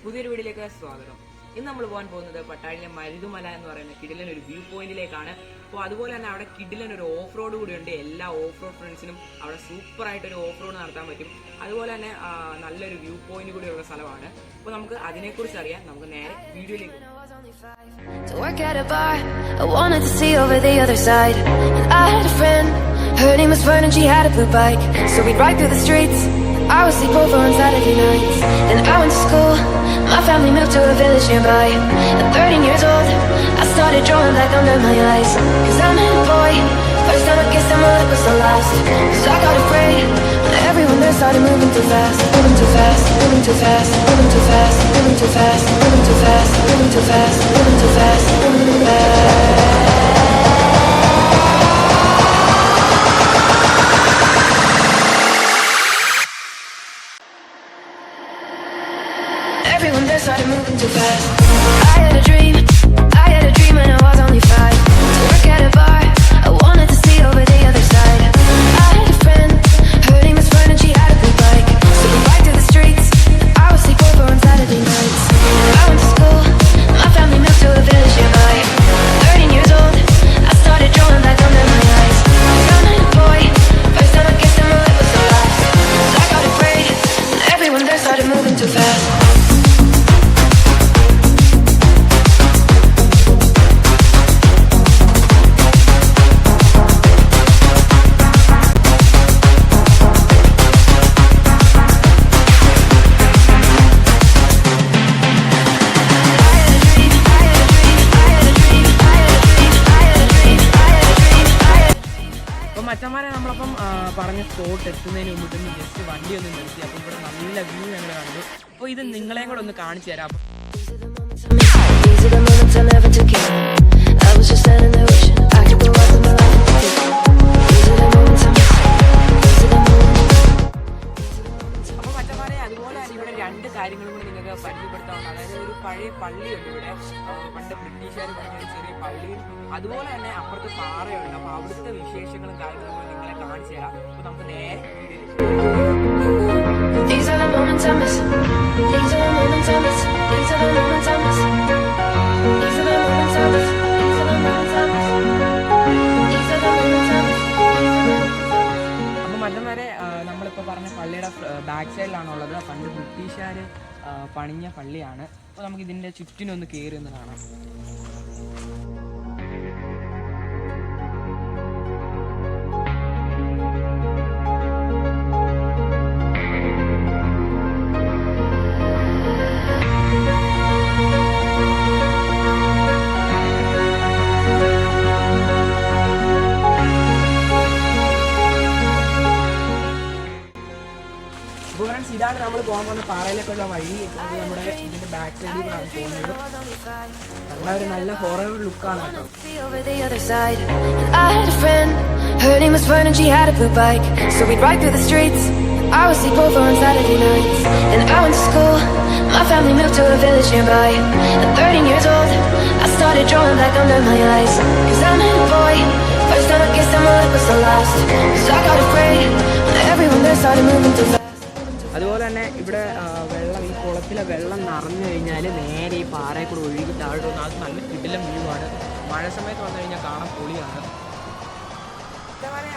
പുതിയൊരു വീഡിയോയിലേക്ക് സ്വാഗതം. ഇന്ന് നമ്മൾ പോകാൻ പോകുന്നത് പട്ടാഴിയിലെ മരുതുമല എന്ന് പറയുന്ന കിടിലൻ ഒരു വ്യൂ പോയിന്റിലേക്കാണ്. അപ്പോൾ അതുപോലെ തന്നെ അവിടെ കിടിലൻ ഒരു ഓഫ് റോഡ് കൂടിയുണ്ട്. എല്ലാ ഓഫ് റോഡ് ഫ്രണ്ട്സിനും അവിടെ സൂപ്പറായിട്ടൊരു ഓഫ് റോഡ് നടത്താൻ പറ്റും. അതുപോലെ തന്നെ നല്ലൊരു വ്യൂ പോയിന്റ് കൂടിയുള്ള സ്ഥലമാണ്. അപ്പോൾ നമുക്ക് അതിനെക്കുറിച്ച് അറിയാം. നമുക്ക് നേരെ വീഡിയോയിലേക്ക് To work at a bar, I wanted to see over the other side. And I had a friend, her name was Fern and she had a blue bike. So we'd ride through the streets, I would sleep over on Saturday nights. Then I went to school, my family moved to a village nearby. At 13 years old, I started drawing black under my eyes. Cause I'm a boy, first time I kissed someone it was the last. So I got afraid, everyone there started moving too fast. Moving too fast, moving too fast, moving too fast, moving too fast, moving too fast, moving too fast, moving too fast, moving too fast. Everyone there started moving too fast. I had a dream when I was only 5. To work at a bar, I wanted to see over the other side. I had a friend, her name was Fern and she had a blue bike. So we biked through the streets, I would sleep over on Saturday nights. I went to school, my family moved to a village nearby. 13 years old, I started drawing black under my eyes. I'm a boy, first time I kissed someone it was the last. So I got afraid, everyone there started moving too fast. മച്ചന്മാരെ നമ്മളപ്പം പറഞ്ഞ spot എത്തുന്നതിന് മുമ്പിട്ടൊന്ന് just വണ്ടി ഒന്ന് നിർത്തി. അപ്പം ഇവിടെ നല്ല view ഞങ്ങൾ കണ്ടു. അപ്പോൾ ഇത് നിങ്ങളെയും കൂടെ ഒന്ന് കാണിച്ചു തരാം. These are the moments I never took in. I was just standing there wishing I could go out with my life and take it. These are the moments I miss. These are the moments. അപ്പോൾ മച്ചന്മാരെ അതുപോലെ തന്നെ ഇവിടെ രണ്ട് കാര്യങ്ങളും കൂടി നിങ്ങൾക്ക് പരിചയപ്പെടുത്താവുന്ന, അതായത് ഒരു പഴയ പള്ളിയുണ്ട് ഇവിടെ. പണ്ട് ബ്രിട്ടീഷുകാർ പണിത ഒരു ചെറിയ പള്ളിയും അതുപോലെ തന്നെ അപ്പുറത്ത് പാറയുണ്ട്. അപ്പോൾ അവിടുത്തെ വിശേഷങ്ങളും കാര്യങ്ങളും നിങ്ങളെ കാണിച്ചു തരാം. അപ്പോൾ നമുക്ക് നേരെ These are the moments I miss. These are the moments I miss. These are the moments I miss. These are the moments I miss. These are the moments I miss. These are the moments I miss. അപ്പോൾ മറ്റന്മാരെ നമ്മളിപ്പോൾ പറഞ്ഞ പള്ളിയുടെ back സൈഡിലാണുള്ളത്. പണ്ട് ബ്രിട്ടീഷുകാർ പണിഞ്ഞ പള്ളിയാണ്. അപ്പോൾ നമുക്ക് ഇതിൻ്റെ ചുറ്റിനൊന്ന് കയറി ഒന്ന് കാണാം. ഇതാണ് നമ്മൾ പോകാൻ പോകുന്ന പാറയിലേക്കുള്ള വഴി. നമ്മുടെ ഇതിന്റെ ബാക്ക് സൈഡിലാണ് പോകുന്നത്. ഒരു നല്ല ഹൊറർ ലുക്കാണ് കേട്ടോ. Over the other side, I had a friend, her name was Fern and she had a blue bike. So we'd ride through the streets, I would sleep over on Saturday nights. Then I went to school, my family moved to a village nearby. At 13 years old, I started drawing black under my eyes. Cause I'm a boy, first time I kissed someone it was the last. So I got afraid, everyone there started moving too fast. അതുപോലെ തന്നെ ഇവിടെ വെള്ളം, ഈ കുളത്തിലെ വെള്ളം നിറഞ്ഞു കഴിഞ്ഞാൽ നേരെ ഈ പാറയിൽ കൂടെ ഒഴുകി താഴോട്ട് വന്നാൽ അത് നല്ല കിടിലൻ വ്യൂ ആണ്. മഴ സമയത്ത് വന്നു കഴിഞ്ഞാൽ കാണാൻ പൊളിയാണ്.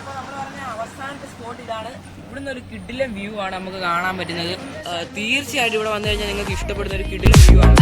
അപ്പോൾ നമ്മൾ പറഞ്ഞ അവസാനത്തെ സ്പോട്ട് ഇതാണ്. ഇവിടുന്ന് ഒരു കിടിലൻ വ്യൂ ആണ് നമുക്ക് കാണാൻ പറ്റുന്നത്. തീർച്ചയായിട്ടും ഇവിടെ വന്നു കഴിഞ്ഞാൽ നിങ്ങൾക്ക് ഇഷ്ടപ്പെടുന്ന ഒരു കിടിലൻ വ്യൂ ആണ്.